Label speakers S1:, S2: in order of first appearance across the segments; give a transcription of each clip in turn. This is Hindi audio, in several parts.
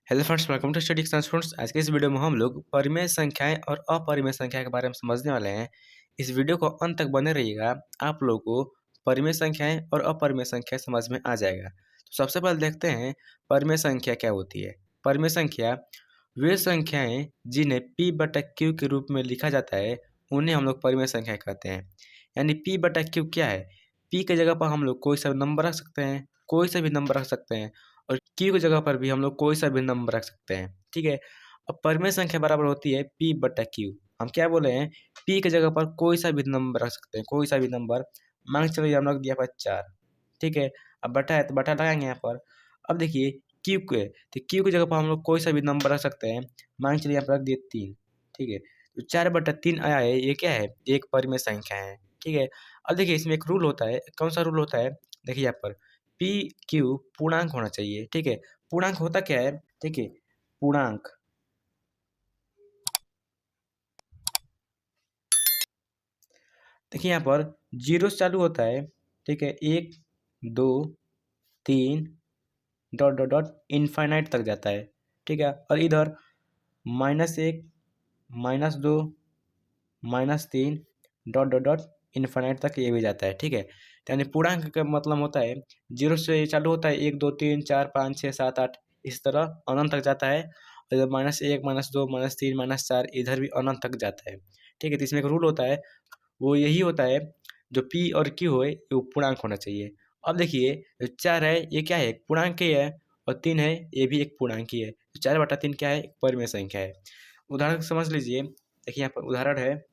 S1: Hello friends, welcome to study extense friends. आज के इस वीडियो में हम लोग परिमेय संख्याएं और अपरिमेय संख्या के बारे में समझने वाले हैं। इस वीडियो को अंत तक बने रहिएगा, आप लोगों को परिमेय संख्याएं और अपरिमेय संख्या समझ में आ जाएगा। तो सबसे पहले देखते हैं परिमेय संख्या क्या होती है। परिमेय संख्या वे संख्याएं जिन्हें p बटा q के रूप में लिखा जाता है, उन्हें हम लोग परिमेय संख्या कहते हैं। यानी p बटा q क्या है? p की जगह पर हम लोग कोई सा नंबर रख सकते हैं, कोई सा भी नंबर रख सकते हैं, और q की जगह पर भी हम लोग कोई सा भी नंबर रख सकते हैं। ठीक है। अब परिमेय संख्या बराबर होती है p बटा q। हम क्या बोले हैं? p की जगह पर कोई सा भी नंबर रख सकते हैं, कोई सा भी नंबर। मान के चलिए हम रख दिया पर 4। ठीक है। अब बटा है तो बटा लगाएंगे यहाँ पर। अब देखिए क्यू के, तो क्यू की जगह पर हम लोग कोई सा भी नंबर रख सकते हैं। मान के चलिए यहाँ पर रख दिए 3। ठीक है। तो 4/3 आया है, ये क्या है? एक परिमेय संख्या है। ठीक है। अब देखिए इसमें एक रूल होता है। कौन सा रूल होता है? देखिए यहाँ पर पी क्यू पूर्णांक होना चाहिए। ठीक है। पूर्णांक होता क्या है? ठीक है, पूर्णांक देखिए यहाँ पर 0 से चालू होता है। ठीक है, 1 2 3 डॉट डॉट डॉट इनफाइनाइट तक जाता है। ठीक है। और इधर -1 -2 -3 डॉट डॉट डॉट इनफाइनाइट तक ये भी जाता है। ठीक है। यानी पूर्णांक का मतलब होता है 0 से चालू होता है, 1 2 3 4 5 6 7 8 इस तरह अनंत तक जाता है। और इधर -1 -2 -3 -4 इधर भी अनंत तक जाता है। ठीक है। तो इसमें एक रूल होता है, वो यही होता है, जो पी और क्यू है वो पूर्णांक होना चाहिए। अब देखिए जो 4 है ये क्या है? एक पूर्णांक ही है। और 3 है, ये भी एक पूर्णांक ही है। तो 4/3 क्या है? एक परिमेय संख्या है। उदाहरण समझ लीजिए। देखिए यहाँ पर उदाहरण है,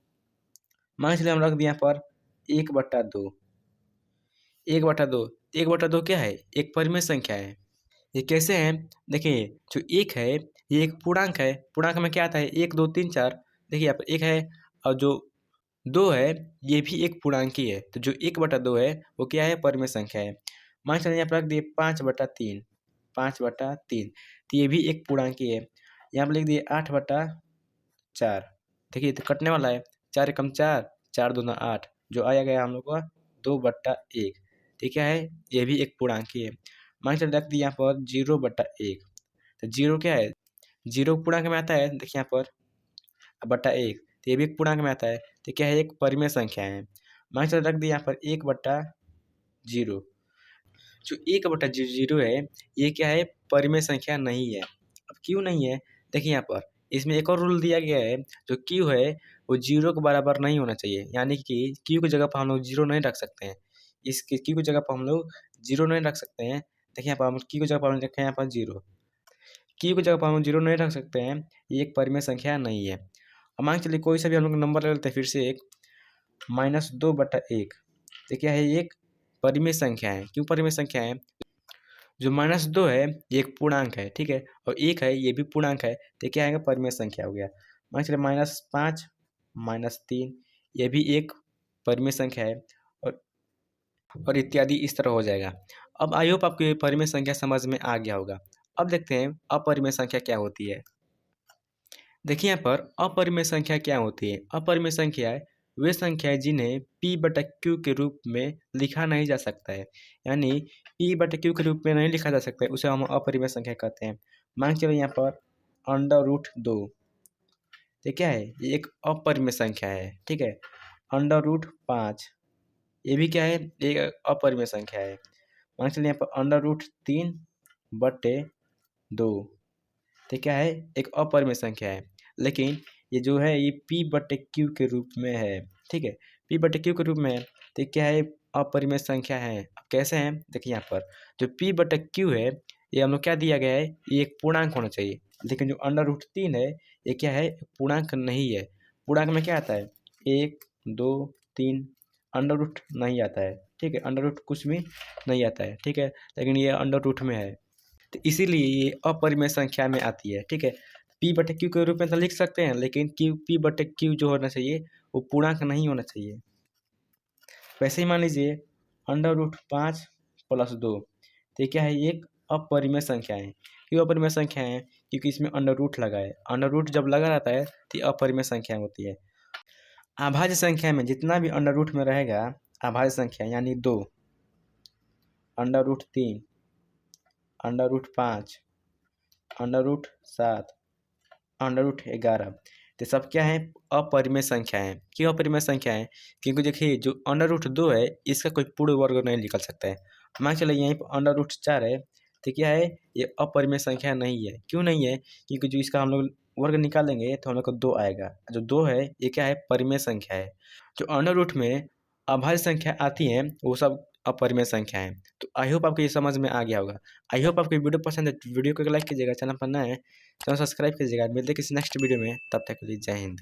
S1: मान के चलिए हम रख दिए यहाँ पर 1/2। 1/2 1/2 क्या है? एक परिमेय संख्या है। ये कैसे है? देखिए जो 1 है ये एक पूर्णांक है। पूर्णांक में क्या आता है? 1 2 3 4। देखिए यहाँ पर 1 है, और जो 2 है ये भी एक पूर्णांक ही है। तो जो 1/2 है वो क्या है? परिमेय संख्या है। मान चलिए यहाँ पर रख दिए 5/3। 5/3 तो ये भी एक पूर्णांक ही है। यहाँ पर लिख दिए 8/4। देखिए तो कटने वाला है। 4 एकम 4, 4 दूना 8, जो आया गया हम लोग का 2/1। ठीक है, ये भी एक पूर्णांक ही है। मान चलिए रख दिए यहाँ पर 0/1। तो 0 क्या है? 0 पूर्णांक में आता है। देखिए यहाँ पर बटा 1, तो ये भी एक पूर्णांक में आता है। तो क्या है? एक परिमेय संख्या है। मान चलिए रख दिए यहाँ पर 1/0। जो 1/0 है ये क्या है? परिमेय संख्या नहीं है। अब क्यों नहीं है? देखिए यहाँ पर इसमें एक और रूल दिया गया है, जो क्यू है वो 0 के बराबर नहीं होना चाहिए। यानी कि क्यू की जगह पर हम लोग 0 नहीं रख सकते हैं। इस क्यू की जगह पर हम लोग 0 नहीं रख सकते हैं। देखिए यहाँ पर हम क्यू की जगह पर हम रखें यहाँ पर 0। क्यू की जगह पर हम 0 नहीं रख सकते हैं, ये एक परिमेय संख्या नहीं है। अब मान के चलिए कोई सा भी हम लोग नंबर ले लेते हैं फिर से, एक -2/1। तो क्या है? ये एक परिमेय संख्या है। क्यों परिमेय संख्या है? जो -2 है ये एक पूर्णांक है। ठीक है। और 1 है ये भी पूर्णांक है। तो क्या आएगा? परिमेय संख्या हो गया। मान चलिए -5 -3 ये भी एक परिमेय संख्या है। और इत्यादि इस तरह हो जाएगा। अब आई होप आपको ये परिमेय संख्या समझ में आ गया होगा। अब देखते हैं अपरिमेय संख्या क्या होती है। देखिए यहाँ पर अपरिमेय संख्या क्या होती है। अपरिमेय संख्या वे संख्याएं जिन्हें p/q के रूप में लिखा नहीं जा सकता है। यानी p/q के रूप में नहीं लिखा जा सकता है, उसे हम अपरिमेय संख्या कहते हैं। मान के चलिए यहाँ पर √2, ये क्या है? ये एक अपरिमेय संख्या है। ठीक है। √5 ये भी क्या है? एक अपरिमेय संख्या है। मान के चलिए यहाँ पर √3/2, तो क्या है? एक अपरिमेय संख्या है। लेकिन ये जो है ये p/q के रूप में है। ठीक है। p/q के रूप में है, तो क्या है? अपरिमेय संख्या है। अब कैसे है? देखिए यहाँ पर जो p/q है ये हम लोग क्या दिया गया है? ये एक पूर्णांक होना चाहिए। लेकिन जो √3 है ये क्या है? पूर्णांक नहीं है। पूर्णांक में क्या आता है? 1 2 3 अंडर रूट नहीं आता है। ठीक है, अंडर रूट कुछ भी नहीं आता है। ठीक है, लेकिन ये अंडर रूट में है, तो इसीलिए ये अपरिमेय संख्या में आती है। ठीक है। p/q के रूप में तो लिख सकते हैं, लेकिन p/q जो होना चाहिए वो पूर्णांक नहीं होना चाहिए। वैसे ही मान लीजिए √5 + 2, तो ये क्या है? ये एक अपरिमेय संख्या है। क्यों अपरिमेय संख्या है? क्योंकि इसमें अंडर रूट लगा है। अंडर रूट जब लगा रहता है तो ये अपरिमेय संख्या होती है। अभाज्य संख्या में जितना भी अंडर रूट में रहेगा, अभाज्य संख्या यानी 2, √3, √5, √7 √11। तो सब क्या है, अपरिमेय संख्या है। क्यों अपरिमेय संख्या है? क्योंकि देखिए जो √2 है इसका कोई पूर्ण वर्ग नहीं निकल सकता है। मान के चलिए यहीं पर √4 है, तो क्या है, ये अपरिमेय संख्या नहीं है। क्यों नहीं है? क्योंकि जो इसका हम लोग वर्ग निकालेंगे तो हम लोग को 2 आएगा। जो 2 है ये क्या है, परिमेय संख्या है। जो अंडर में अभाज्य संख्या आती है वो सब अपरिमेय संख्या है। तो आई होप आपको ये समझ में आ गया होगा। आई होप आपको वीडियो पसंद है तो वीडियो को लाइक कीजिएगा, चैनल पर नए हैं चैनल सब्सक्राइब कीजिएगा। मिलते हैं किसी नेक्स्ट वीडियो में, तब तक के लिए जय हिंद।